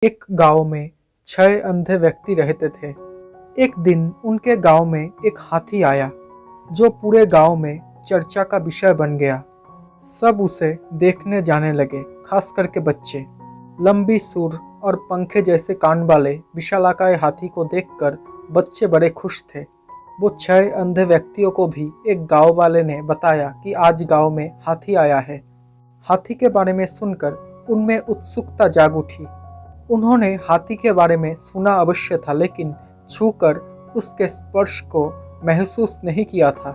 एक गांव में 6 अंधे व्यक्ति रहते थे। एक दिन उनके गांव में एक हाथी आया जो पूरे गांव में चर्चा का विषय बन गया। सब उसे देखने जाने लगे, खास करके बच्चे। लंबी सूंड और पंखे जैसे कान वाले विशालाकाय हाथी को देखकर बच्चे बड़े खुश थे। वो 6 अंधे व्यक्तियों को भी एक गांव वाले ने बताया कि आज गांव में हाथी आया है। हाथी के बारे में सुनकर उनमें उत्सुकता जाग उठी। उन्होंने हाथी के बारे में सुना अवश्य था, लेकिन छूकर उसके स्पर्श को महसूस नहीं किया था।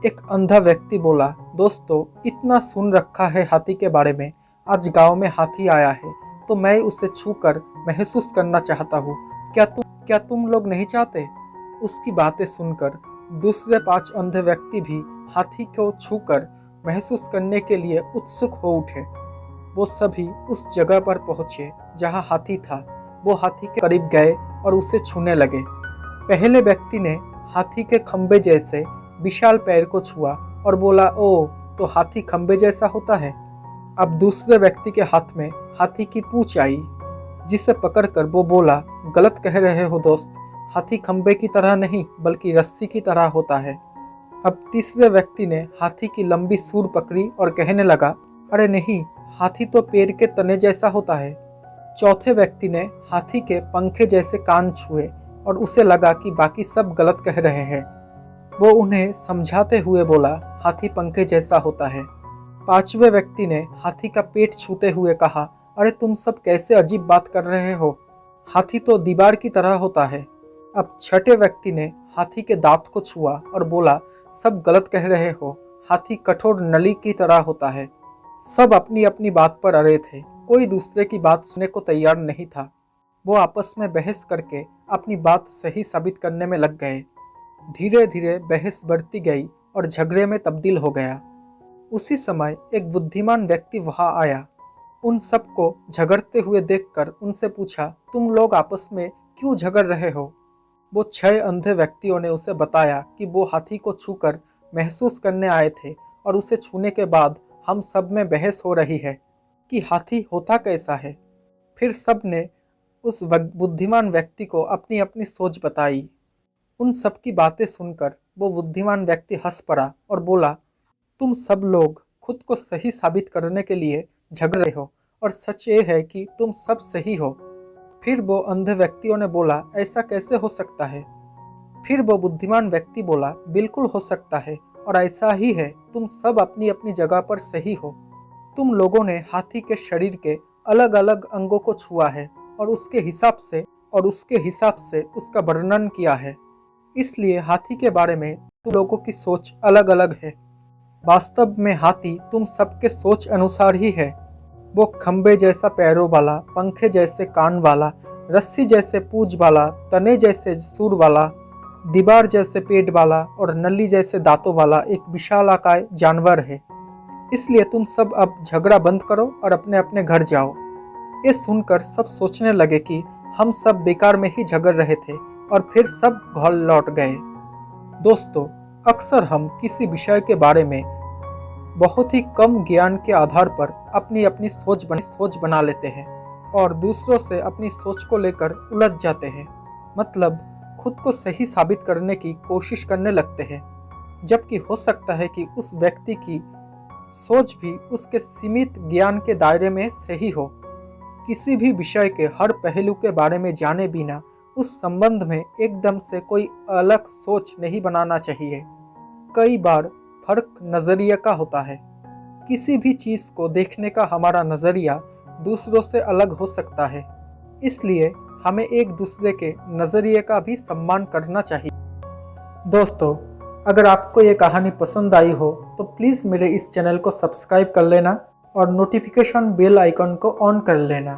एक अंधा व्यक्ति बोला, दोस्तों, इतना सुन रखा है हाथी के बारे में, आज गांव में हाथी आया है तो मैं उसे छूकर महसूस करना चाहता हूँ। क्या तुम लोग नहीं चाहते? उसकी बातें सुनकर दूसरे 5 अंधे व्यक्ति भी हाथी को छूकर महसूस करने के लिए उत्सुक हो उठे। वो सभी उस जगह पर पहुंचे जहां हाथी था। वो हाथी के करीब गए और उसे छूने लगे। पहले व्यक्ति ने हाथी के खंबे जैसे विशाल पैर को छुआ और बोला, ओ, तो हाथी खंबे जैसा होता है। अब दूसरे व्यक्ति के हाथ में हाथी की पूंछ आई, जिसे पकड़कर वो बोला, गलत कह रहे हो दोस्त, हाथी खंबे की तरह नहीं बल्कि रस्सी की तरह होता है। अब तीसरे व्यक्ति ने हाथी की लंबी सूंड पकड़ी और कहने लगा, अरे नहीं, हाथी तो पेड़ के तने जैसा होता है। चौथे व्यक्ति ने हाथी के पंखे जैसे कान छुए और उसे लगा कि बाकी सब गलत कह रहे हैं। वो उन्हें समझाते हुए बोला, हाथी पंखे जैसा होता है। पांचवें व्यक्ति ने हाथी का पेट छूते हुए कहा, अरे तुम सब कैसे अजीब बात कर रहे हो, हाथी तो दीवार की तरह होता है। अब छठे व्यक्ति ने हाथी के दांत को छुआ और बोला, सब गलत कह रहे हो, हाथी कठोर नली की तरह होता है। सब अपनी अपनी बात पर अड़े थे, कोई दूसरे की बात सुनने को तैयार नहीं था। वो आपस में बहस करके अपनी बात सही साबित करने में लग गए। धीरे धीरे बहस बढ़ती गई और झगड़े में तब्दील हो गया। उसी समय एक बुद्धिमान व्यक्ति वहां आया। उन सबको झगड़ते हुए देखकर उनसे पूछा, तुम लोग आपस में क्यों झगड़ रहे हो? वो 6 अंधे व्यक्तियों ने उसे बताया कि वो हाथी को छूकर महसूस करने आए थे और उसे छूने के बाद हम सब में बहस हो रही है कि हाथी होता कैसा है। फिर सब ने उस बुद्धिमान व्यक्ति को अपनी अपनी सोच बताई। उन सब की बातें सुनकर वो बुद्धिमान व्यक्ति हंस पड़ा और बोला, तुम सब लोग खुद को सही साबित करने के लिए झगड़ रहे हो और सच ये है कि तुम सब सही हो। फिर वो अंधे व्यक्तियों ने बोला, ऐसा कैसे हो सकता है? फिर वो बुद्धिमान व्यक्ति बोला, बिल्कुल हो सकता है और ऐसा ही है, तुम सब अपनी अपनी जगह पर सही हो। तुम लोगों ने हाथी के शरीर के अलग अलग अंगों को छुआ है और उसके हिसाब से उसका वर्णन किया है। इसलिए हाथी के बारे में तुम लोगों की सोच अलग अलग है। वास्तव में हाथी तुम सबके सोच अनुसार ही है। वो खंबे जैसा पैरों वाला, पंखे जैसे कान वाला, रस्सी जैसे पूंछ वाला, तने जैसे सूंड वाला, दीवार जैसे पेट वाला और नली जैसे दांतों वाला एक विशालाकाय जानवर है। इसलिए तुम सब अब झगड़ा बंद करो और अपने अपने घर जाओ। ये सुनकर सब सोचने लगे कि हम सब बेकार में ही झगड़ रहे थे और फिर सब घर लौट गए। दोस्तों, अक्सर हम किसी विषय के बारे में बहुत ही कम ज्ञान के आधार पर अपनी अपनी सोच बना लेते हैं और दूसरों से अपनी सोच को लेकर उलझ जाते हैं। मतलब खुद को सही साबित करने की कोशिश करने लगते हैं, जबकि हो सकता है कि उस व्यक्ति की सोच भी उसके सीमित ज्ञान के दायरे में सही हो। किसी भी विषय के हर पहलू के बारे में जाने बिना उस संबंध में एकदम से कोई अलग सोच नहीं बनाना चाहिए। कई बार फर्क नजरिए का होता है। किसी भी चीज को देखने का हमारा नजरिया दूसरों से अलग हो सकता है, इसलिए हमें एक दूसरे के नजरिए का भी सम्मान करना चाहिए। दोस्तों, अगर आपको ये कहानी पसंद आई हो तो प्लीज़ मेरे इस चैनल को सब्सक्राइब कर लेना और नोटिफिकेशन बेल आइकन को ऑन कर लेना,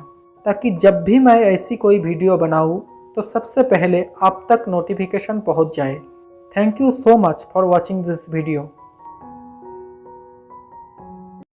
ताकि जब भी मैं ऐसी कोई वीडियो बनाऊँ तो सबसे पहले आप तक नोटिफिकेशन पहुंच जाए। Thank you so much for watching this video.